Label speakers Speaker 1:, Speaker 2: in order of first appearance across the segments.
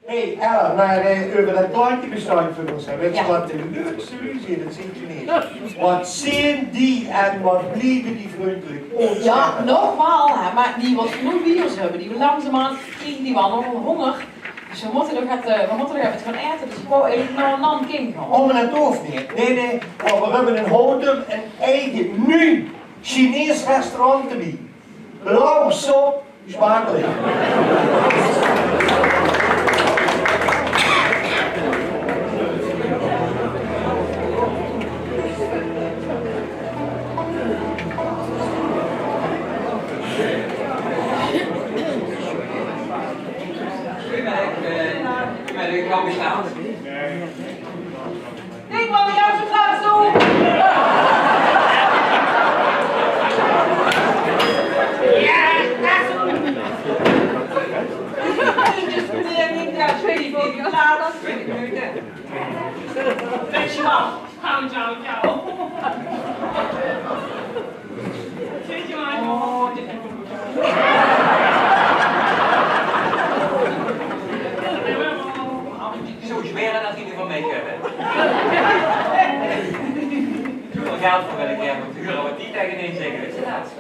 Speaker 1: Hey Ella, maar over dat kleintje bestaan van ons, weet je wat de leukste ruzie, dat zit je niet. Wat zijn die en wat blijven die vriendelijk?
Speaker 2: Ja, nogmaals, maar die wat genoeg bios hebben, die we langzamerhand kriegen, die waren nogal honger. Dus we moeten nog even gaan eten, dus ik wou even naar een ander kind gaan.
Speaker 1: Oh, maar dat hoeft niet. Nee, maar we hebben in Houten een eigen, nu, Chinees restaurant erbij. Lauw, zo, smakelijk.
Speaker 3: Ik kan bestaan.
Speaker 2: Ik mag jou zo graag zo! Ja, dat is het!
Speaker 4: Dankjewel. Ciao, ciao, ciao.
Speaker 3: Zo zwer dat jullie van mee hebben. Zoveel geld voor wil ik hebben om te huren wat die tegen één zeggen, weet je dat?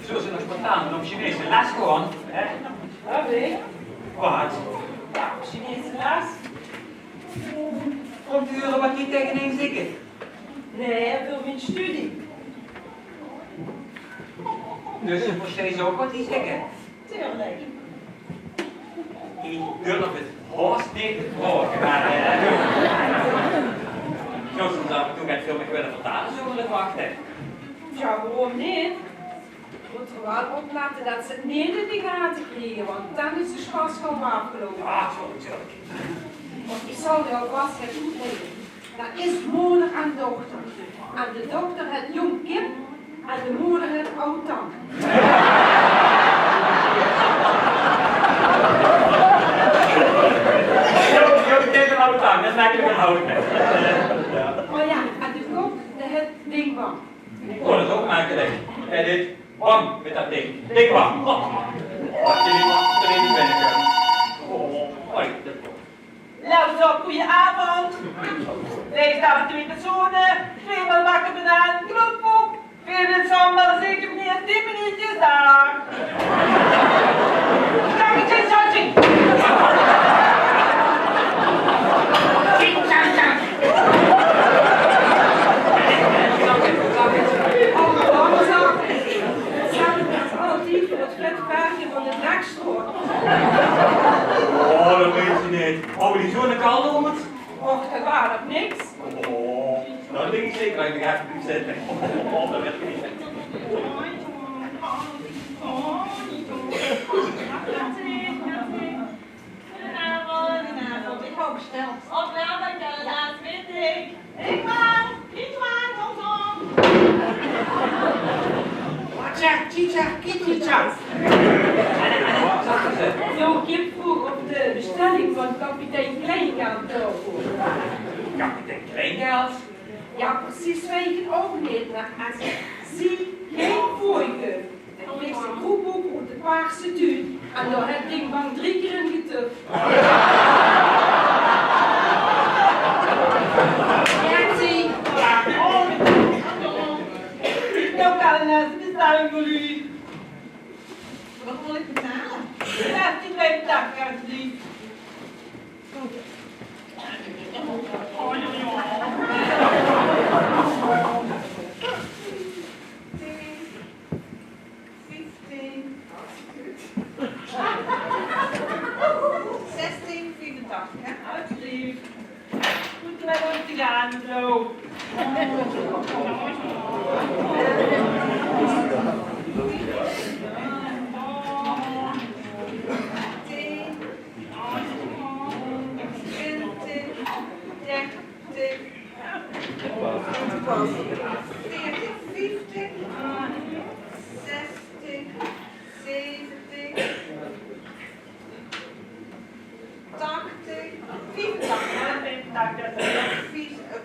Speaker 3: Zo ze nog spontaan doen op Chinese les gewoon, hè? Wat?
Speaker 4: Ja, Chinese les.
Speaker 3: Om te huren wat die tegen één zeggen.
Speaker 4: Nee, voor mijn studie.
Speaker 3: Dus ze verstehen ook wat die zeggen.
Speaker 4: Tuurlijk.
Speaker 3: Ik durf het haast niet te vragen, maar zo soms af en toe gaat veel meer willen vertalen, zo willen wachten.
Speaker 4: Ja, waarom niet? Je moet er wel opletten dat ze het niet in de gaten krijgen, want dan is de schans gewoon afgelopen.
Speaker 3: Ah, zo natuurlijk.
Speaker 4: Want ik zal jou vast het toegeven. Dat is moeder en dochter. En de dochter het jong kind en de moeder het oud tand.
Speaker 3: Jullie tegen oude tang, dat is eigenlijk een hout met.
Speaker 4: Maar ja, en de kop, het ding bang.
Speaker 3: Oh, dat is ook makkelijk. En dit, bam, met dat ding. Dik bam. Als je er niet binnen kunt. Oh, dat komt.
Speaker 5: Luister, goedenavond. Lees af en toe personen, tweemaal wakker banaan, knoopboek. Veel in sambal, zeker meneer 10 minuutjes daar. Kijk eens eens uit zien.
Speaker 3: Oh, dat weet je niet. Oh, die zo'n kal om het?
Speaker 5: Och, dat waar nog niks.
Speaker 3: Oh, dat denk ik zeker. Ik ga even zitten. Oh, dat weet ik niet.
Speaker 5: Goedenavond, ik hou besteld. Op welke laat vind ik? Ik maak, iets maar, tom.
Speaker 4: Wat zegt Tita Kittica? Jouw kind vroeg of de bestelling van kapitein Kleingeld doorvoer.
Speaker 3: Kapitein Kleingeld?
Speaker 4: Ja, precies weet ik het ook niet, maar als ik zie geen voorkeur, dan ligt een groepboek op de paarse tuut en door het ding bang 3 keer in getuft. Reactie!
Speaker 5: Nou kan een bestelling voor u.
Speaker 2: Wat wil ik betalen?
Speaker 5: Ja, die blijft dag, alsjeblieft. Alsjeblieft. Goed met ons te gaan, zo.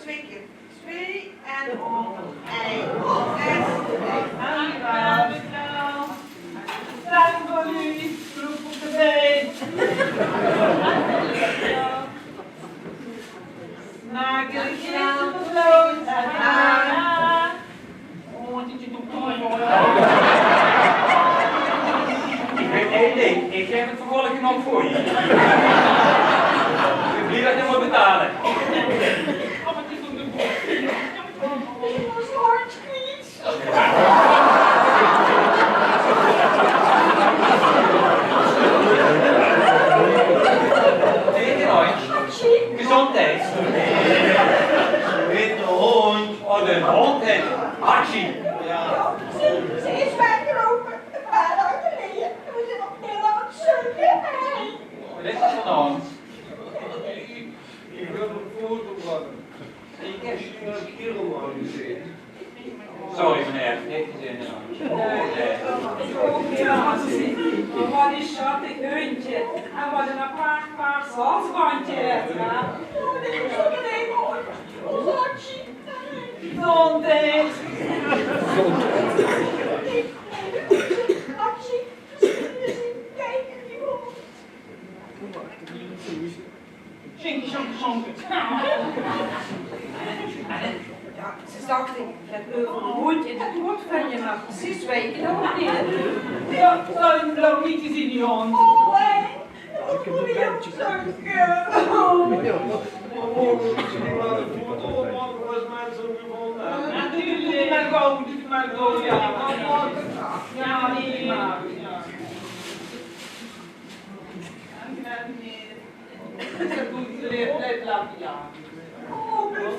Speaker 2: Twee keer 2 en 1.
Speaker 5: Dankjewel, mevrouw. Dank voor u. Groep op de been.
Speaker 3: Wie dat je moet betalen?
Speaker 4: Ik was hartstiets.
Speaker 3: Tegen nooit. Gezondheid.
Speaker 1: Weet de hond.
Speaker 3: Oh, de hond heet Archie.
Speaker 4: Ze is weggelopen. Een paar dagen geleden. We zijn nog heel lang aan het zoeken.
Speaker 3: Wat is dat van hond?
Speaker 6: Ik wil een foto maken. Ik heb je een kiloman gezien.
Speaker 3: Sorry meneer, heeft geen zin.
Speaker 5: Oh, wat een schattig hondje. En wat een apart paar halsbandje heeft, hè.
Speaker 4: Oh, dit is ook een hele hoor. Ons hartje.
Speaker 5: Gezondheid.
Speaker 4: Hartje. Kijk, die hond.
Speaker 5: Schinken, schanken, schanken.
Speaker 4: Ja, ze dachten, het over een hondje in het woord van je maar precies weten dat het niet.
Speaker 5: Ja, dat heb ik nog niet gezien, die hond.
Speaker 4: Oh, hé. Ik heb een bandje.
Speaker 5: Natuurlijk, maar go, doe maar go, ja. Ja, die maar. Dankjewel, meneer. Dat is goed geleerd, blijf laten, ja.
Speaker 4: Oh, dat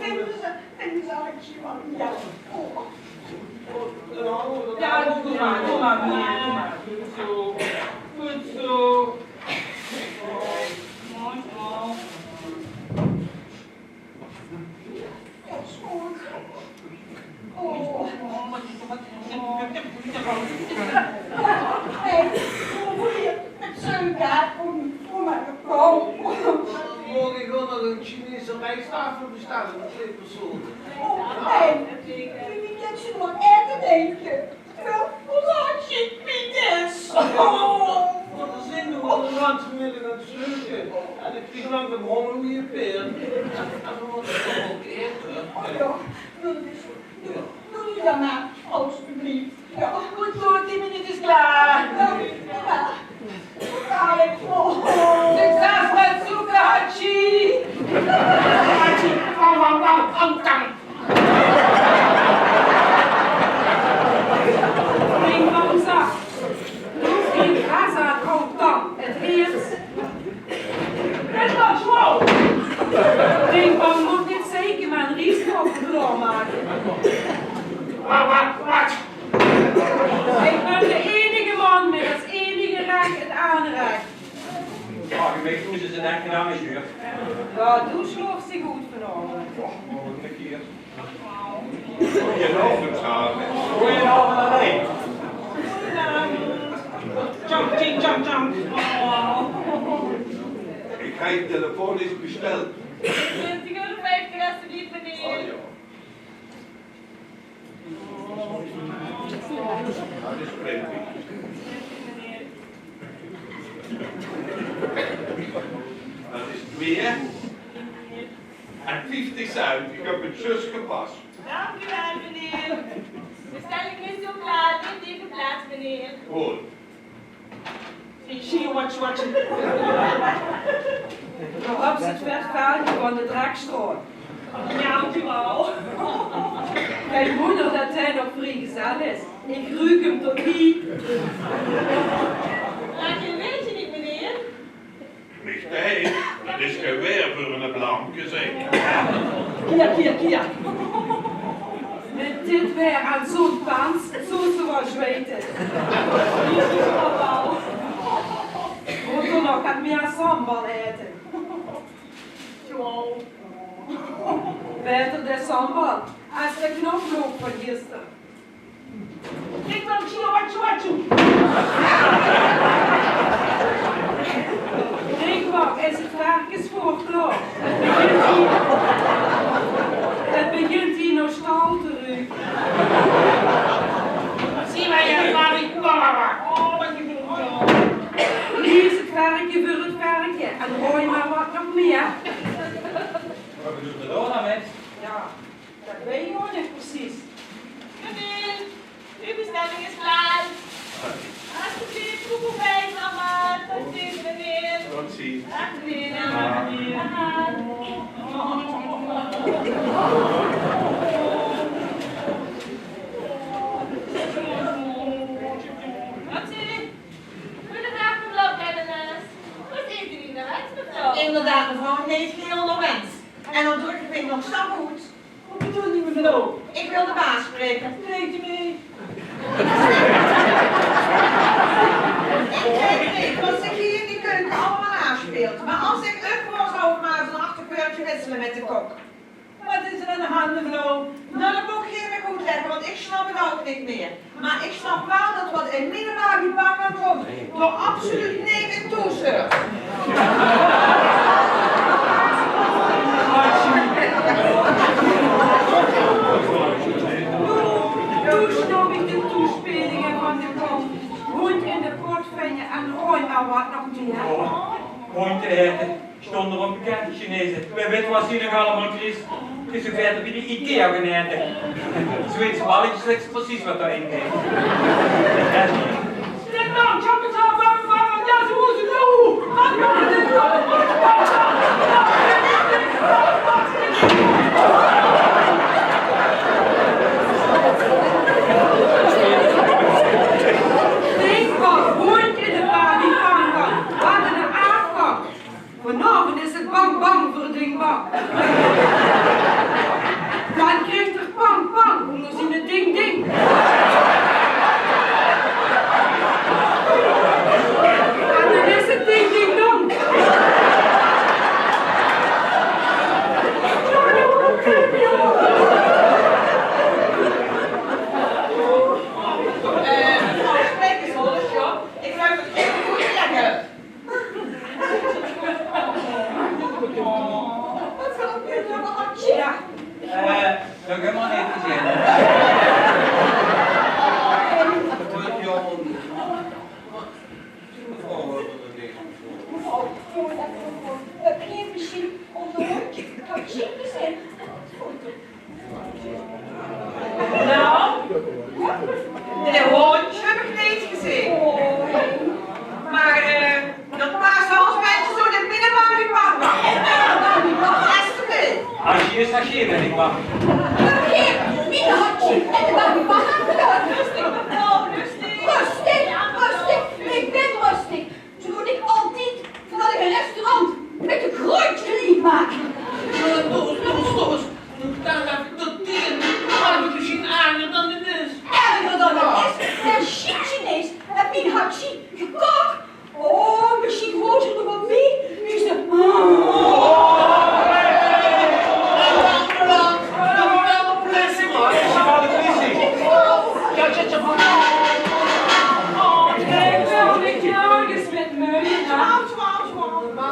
Speaker 4: vinden ze hartje van. Ja. Oh.
Speaker 5: Ja, doe maar, meneer, doe maar. Goed zo. Goed zo. Mooi zo.
Speaker 4: Dat is goed. Oh. Hé, hoe voel je met zo'n kaart voor mijn vrouw?
Speaker 6: Morgen gewoon nog een Chinese rijsttafel bestellen voor 2 personen.
Speaker 4: Oh, hé, wie kent je nog eten eten? Terwijl ons hartje Piet is. Oh.
Speaker 6: Voor de zin doen we de vanmiddag aan het sleuken. En ik kreeg lang de honger hoe je peer. En we moeten toch ook eten.
Speaker 4: Oh ja, doe je dan maar, alsjeblieft. Ja.
Speaker 5: Goed zo, 10 minuten is klaar.
Speaker 4: Ja, ga ik voor.
Speaker 5: Succes met zoeken, Hachi. Hachi, kan. Ding van zak. In Gaza komt dan het eerst. Het was wow. Ding van moet dit zeker maar een risico maken. Wat? Ik ben de enige man met het enige recht het aanrecht.
Speaker 3: Oh, je weet hoe ze zijn echt gedaan is hier.
Speaker 5: Ja, doe sloof ze goed vanavond.
Speaker 3: Oh, kijk hier.
Speaker 6: Goedenavond, samen.
Speaker 3: Goedenavond alleen.
Speaker 5: Jump.
Speaker 6: Ik ga je telefoon eens bestellen.
Speaker 5: 20,50 alsjeblieft, meneer.
Speaker 6: Oh ja. Dat is prettig. Dat is 2 en 50 cent. Ik heb het zus gepast.
Speaker 5: Dankjewel, meneer. De stelling is zo klaar. Neemt even plaats, meneer.
Speaker 6: Goed.
Speaker 5: Ik zie je wat. Nog op het vervuiling van de drakstroom. Ja, dankjewel. Mijn moeder dat hij nog vrijgezel is. Ik ruik hem toch niet. Laat je weet je niet, meneer?
Speaker 6: Niet heet. Dat is geweer voor een blanke zeker.
Speaker 5: Kia. Met dit weer aan zo'n pans, zoals weten. Niet zo wel. We doen nog wat meer sambal eten. Zo. Beter de sambal als de knoflook van gisteren. Ik wil chihuahua. Drinkwacht is het varkensvoer klaar. Het begint hier nog staal te ruiken. Zie maar je marihuana. Oh, wat je doet. Hier is het varkje voor het varkje. En gooi maar wat nog meer.
Speaker 3: Wat bedoelt de Dona met?
Speaker 5: Ja, dat weet je ook niet precies.
Speaker 7: Meneer, uw bestelling is klaar. Alsjeblieft, koekoek bij, mama. Tot ziens, meneer.
Speaker 3: Tot ziens.
Speaker 8: Inderdaad, mevrouw, heeft heel nog wens. En dan druk ik nog stappen goed.
Speaker 5: Wat bedoel je mevrouw?
Speaker 8: Ik wil de baas spreken.
Speaker 5: Spreekt u mee?
Speaker 8: Ik weet niet wat zich hier in die keuken allemaal aanspeelt. Maar als ik een was over maar zo'n achterkeurtje wisselen met de kok.
Speaker 5: Wat is er aan de hand mevrouw?
Speaker 8: Nou, dat moet ik hier weer goed leggen, want ik snap het ook niet meer. Maar ik snap wel dat wat in minimaal die bang komt, door absoluut niks in toesurft.
Speaker 5: Nu snap ik de toespelingen van de kok. Hond in de portefeuille en gooi nou wat nog meer.
Speaker 3: Hondjeherten stonden op bekende Chinezen. We weten wat hier nog allemaal is. Het is zover dat we de IKEA gaan eten. Zweedse balletjes, dat is precies wat daarin heeft.
Speaker 5: Stel nou, chop het al van, ja, zo is het nou. Wat kan het Drinkbak, hond in de balie, bang. Wat een aanpak. Vanavond is het bang bang voor het drinkbak. Dan krijgt er bang bang, onder zien het ding ding. En dan is het ding ding dong.
Speaker 8: Ik ruik het even goed lekker. Wat gaat er nu nog een tja?
Speaker 3: Dat kan maar niet zien.
Speaker 6: Dat weet je allemaal niet.
Speaker 4: Heb je misschien onder wat je gezegd?
Speaker 8: Nou, de hondje heb ik niet gezien. Maar dat paashalsmeisje zo de middenbouw die papa. Dat is te veel.
Speaker 3: Als je is, als je ben ik bang.
Speaker 4: Ik ben rustig. Zo doe ik altijd vanuit een restaurant met een groentje lief maken.
Speaker 6: Stop. Dan heb ik dat ding. Dan heb ik misschien aardiger dan dit is.
Speaker 4: Erger dan het is, der chic Chinees heb mijn hachi gekookt. Oh, misschien hoort je nog wat wie? Nu is de...
Speaker 5: Kijk wel, de klaagjes met me.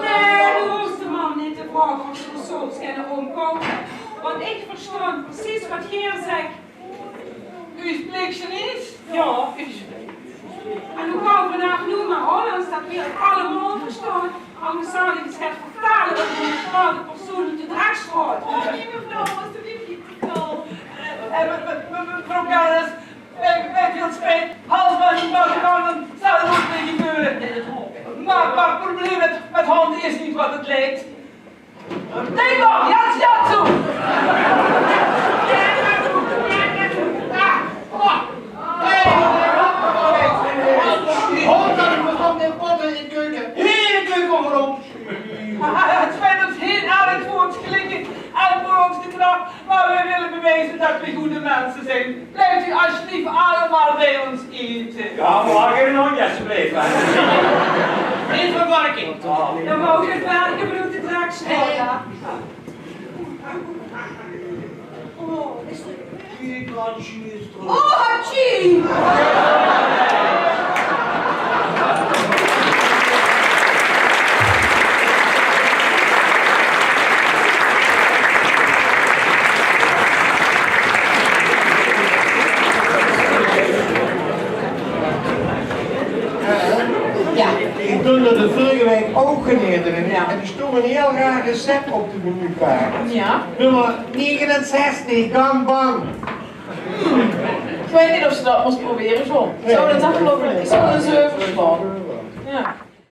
Speaker 5: Nee, de roosterman niet te vragen of ze de soms kunnen omkomen. Want ik verstand precies wat hier zegt. U spreekt Chinees? Ja, u spreekt. En hoe kan vandaag nu maar Hollands dat we het allemaal verstaan? Anders zou ik het gaan vertalen dat een bepaalde persoon te draaks gaat. Oh nee mevrouw, alsjeblieft niet mevrouw.
Speaker 6: Mevrouw Gerrits, wij veel spijt. Hals maar niet maar gegaan, zou het ook niet gebeuren. Maar het probleem met handen is niet wat het lijkt. Nee maar, ja zo.
Speaker 1: Die hond had ik verstand in potten in de keuken.
Speaker 6: Hele keuken voorop. Het spijt ons heel aardig voor ons klinken en voor ons gedrag, maar we willen bewijzen dat we goede mensen zijn. Blijft u alsjeblieft allemaal bij ons eten.
Speaker 3: Ja, maar geen hondje alsjeblieft.
Speaker 6: Geen verwarking.
Speaker 5: Dan mogen het werken bedoelt de draaks. Ja.
Speaker 4: Oh, is het...
Speaker 6: Ik laat Chinees terug.
Speaker 4: Oh, hachi!
Speaker 1: Ik doe er de vorige week ook geleerd en die stond een heel raar recept op de menukaart.
Speaker 2: Ja.
Speaker 1: Nummer 69, gangbang.
Speaker 2: Ik weet niet of ze dat moest proberen, zo. Zou dat afgelopen is? Zou een 7 staan. Ja.